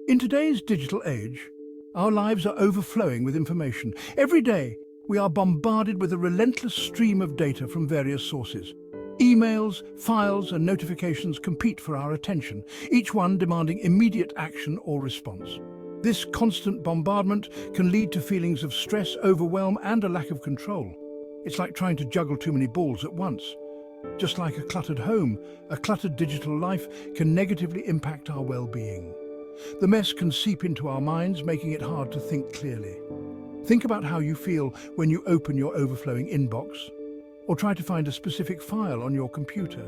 In today's digital age, our lives are overflowing with information. Every day, we are bombarded with a relentless stream of data from various sources. Emails, files, and notifications compete for our attention, each one demanding immediate action or response. This constant bombardment can lead to feelings of stress, overwhelm, and a lack of control. It's like trying to juggle too many balls at once. Just like a cluttered home, a cluttered digital life can negatively impact our well-being. The mess can seep into our minds, making it hard to think clearly. Think about how you feel when you open your overflowing inbox, or try to find a specific file on your computer.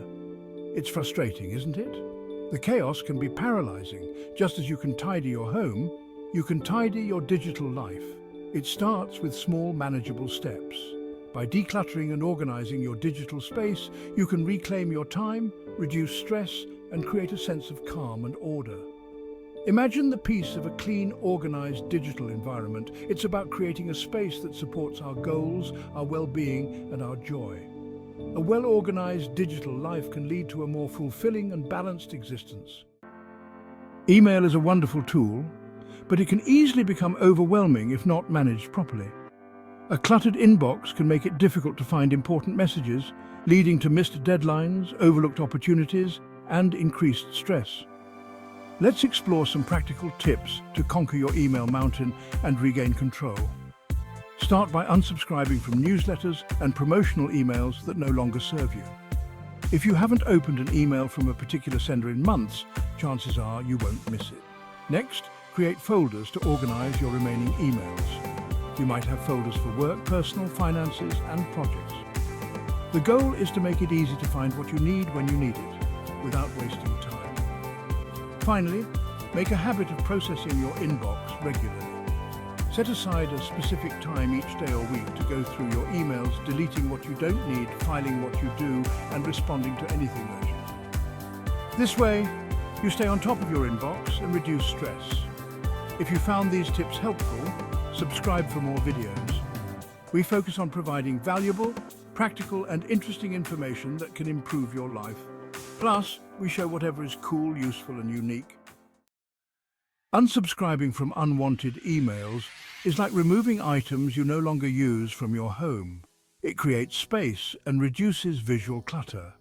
It's frustrating, isn't it? The chaos can be paralyzing. Just as you can tidy your home, you can tidy your digital life. It starts with small, manageable steps. By decluttering and organizing your digital space, you can reclaim your time, reduce stress, and create a sense of calm and order. Imagine the peace of a clean, organized digital environment. It's about creating a space that supports our goals, our well-being, and our joy. A well-organized digital life can lead to a more fulfilling and balanced existence. Email is a wonderful tool, but it can easily become overwhelming if not managed properly. A cluttered inbox can make it difficult to find important messages, leading to missed deadlines, overlooked opportunities, and increased stress. Let's explore some practical tips to conquer your email mountain and regain control. Start by unsubscribing from newsletters and promotional emails that no longer serve you. If you haven't opened an email from a particular sender in months, chances are you won't miss it. Next, create folders to organize your remaining emails. You might have folders for work, personal, finances, and projects. The goal is to make it easy to find what you need when you need it, without wasting time. Finally, make a habit of processing your inbox regularly. Set aside a specific time each day or week to go through your emails, deleting what you don't need, filing what you do, and responding to anything urgent. This way, you stay on top of your inbox and reduce stress. If you found these tips helpful, subscribe for more videos. We focus on providing valuable, practical, and interesting information that can improve your life. Plus, we show whatever is cool, useful, and unique. Unsubscribing from unwanted emails is like removing items you no longer use from your home. It creates space and reduces visual clutter.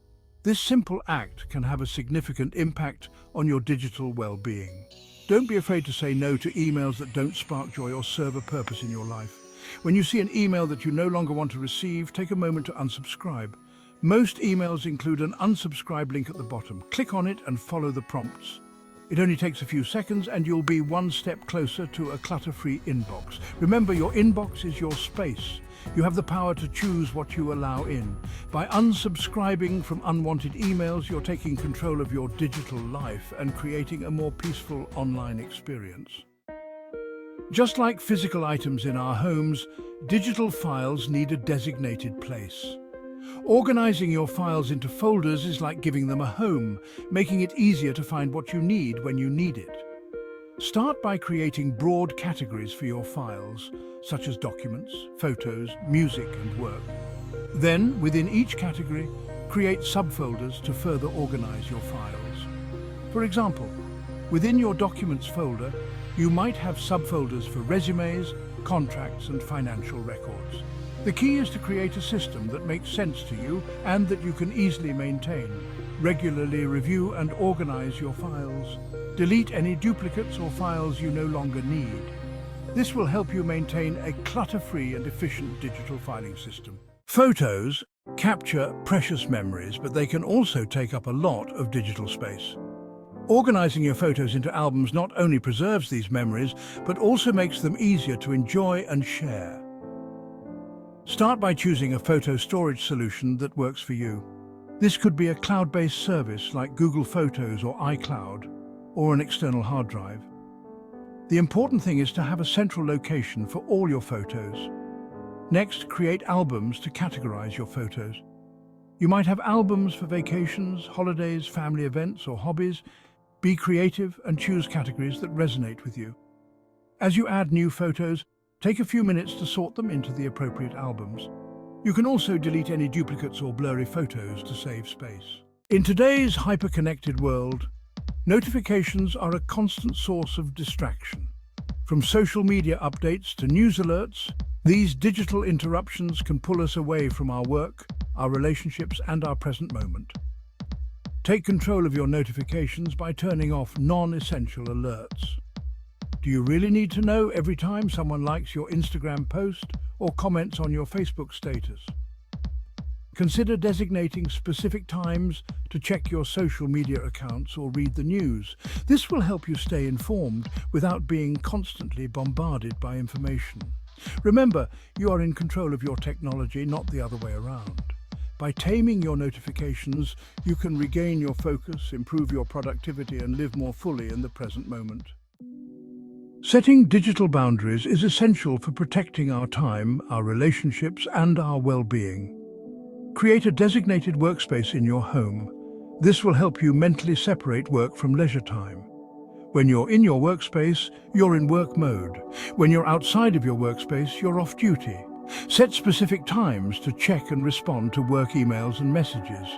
This simple act can have a significant impact on your digital well-being. Don't be afraid to say no to emails that don't spark joy or serve a purpose in your life. When you see an email that you no longer want to receive, take a moment to unsubscribe. Most emails include an unsubscribe link at the bottom. Click on it and follow the prompts. It only takes a few seconds and you'll be one step closer to a clutter-free inbox. Remember, your inbox is your space. You have the power to choose what you allow in. By unsubscribing from unwanted emails, you're taking control of your digital life and creating a more peaceful online experience. Just like physical items in our homes, digital files need a designated place. Organizing your files into folders is like giving them a home, making it easier to find what you need when you need it. Start by creating broad categories for your files, such as documents, photos, music, and work. Then, within each category, create subfolders to further organize your files. For example, within your Documents folder, you might have subfolders for resumes, contracts, and financial records. The key is to create a system that makes sense to you and that you can easily maintain. Regularly review and organize your files. Delete any duplicates or files you no longer need. This will help you maintain a clutter-free and efficient digital filing system. Photos capture precious memories, but they can also take up a lot of digital space. Organizing your photos into albums not only preserves these memories, but also makes them easier to enjoy and share. Start by choosing a photo storage solution that works for you. This could be a cloud-based service like Google Photos or iCloud, or an external hard drive. The important thing is to have a central location for all your photos. Next, create albums to categorize your photos. You might have albums for vacations, holidays, family events, or hobbies. Be creative and choose categories that resonate with you. As you add new photos, take a few minutes to sort them into the appropriate albums. You can also delete any duplicates or blurry photos to save space. In today's hyper-connected world, Notifications are a constant source of distraction. From social media updates to news alerts, these digital interruptions can pull us away from our work, our relationships, and our present moment. Take control of your notifications by turning off non-essential alerts. Do you really need to know every time someone likes your Instagram post or comments on your Facebook status? Consider designating specific times to check your social media accounts or read the news. This will help you stay informed without being constantly bombarded by information. Remember, you are in control of your technology, not the other way around. By taming your notifications, you can regain your focus, improve your productivity, and live more fully in the present moment. Setting digital boundaries is essential for protecting our time, our relationships, and our well-being. Create a designated workspace in your home. This will help you mentally separate work from leisure time. When you're in your workspace, you're in work mode. When you're outside of your workspace, you're off duty. Set specific times to check and respond to work emails and messages.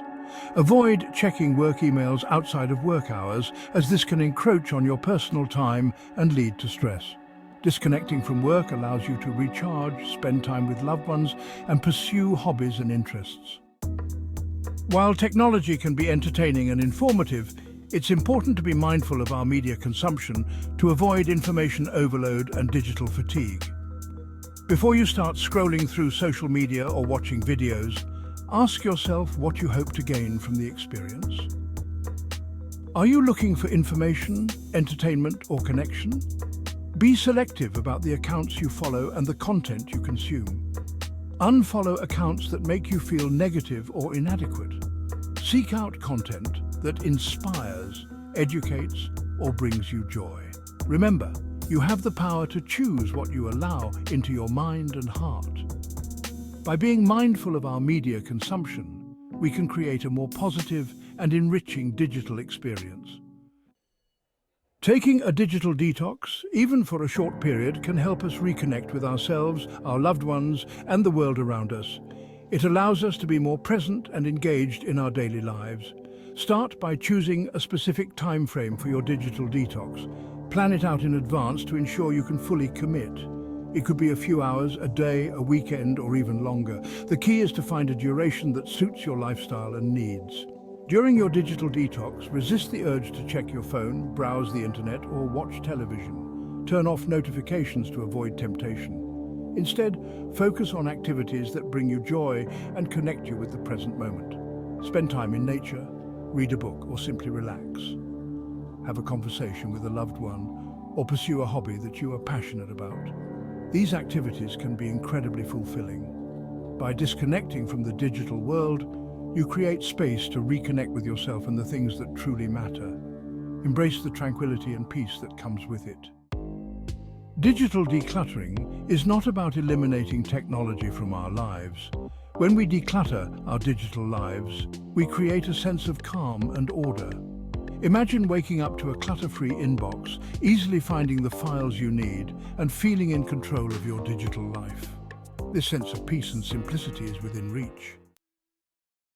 Avoid checking work emails outside of work hours, as this can encroach on your personal time and lead to stress. Disconnecting from work allows you to recharge, spend time with loved ones, and pursue hobbies and interests. While technology can be entertaining and informative, it's important to be mindful of our media consumption to avoid information overload and digital fatigue. Before you start scrolling through social media or watching videos, ask yourself what you hope to gain from the experience. Are you looking for information, entertainment, or connection? Be selective about the accounts you follow and the content you consume. Unfollow accounts that make you feel negative or inadequate. Seek out content that inspires, educates, or brings you joy. Remember, you have the power to choose what you allow into your mind and heart. By being mindful of our media consumption, we can create a more positive and enriching digital experience. Taking a digital detox, even for a short period, can help us reconnect with ourselves, our loved ones, and the world around us. It allows us to be more present and engaged in our daily lives. Start by choosing a specific time frame for your digital detox. Plan it out in advance to ensure you can fully commit. It could be a few hours, a day, a weekend, or even longer. The key is to find a duration that suits your lifestyle and needs. During your digital detox, resist the urge to check your phone, browse the internet, or watch television. Turn off notifications to avoid temptation. Instead, focus on activities that bring you joy and connect you with the present moment. Spend time in nature, read a book, or simply relax. Have a conversation with a loved one, or pursue a hobby that you are passionate about. These activities can be incredibly fulfilling. By disconnecting from the digital world, you create space to reconnect with yourself and the things that truly matter. Embrace the tranquility and peace that comes with it. Digital decluttering is not about eliminating technology from our lives. When we declutter our digital lives, we create a sense of calm and order. Imagine waking up to a clutter-free inbox, easily finding the files you need, and feeling in control of your digital life. This sense of peace and simplicity is within reach.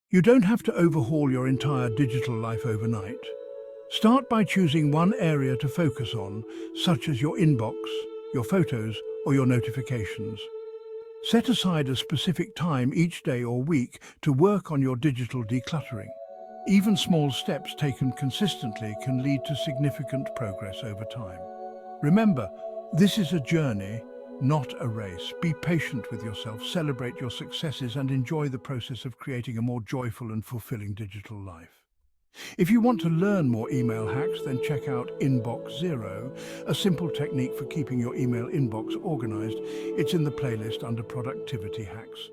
You don't have to overhaul your entire digital life overnight. Start by choosing one area to focus on, such as your inbox, your photos, or your notifications. Set aside a specific time each day or week to work on your digital decluttering. Even small steps taken consistently can lead to significant progress over time. Remember, this is a journey, not a race. Be patient with yourself, celebrate your successes, and enjoy the process of creating a more joyful and fulfilling digital life. If you want to learn more email hacks, then check out Inbox Zero, a simple technique for keeping your email inbox organized. It's in the playlist under Productivity Hacks.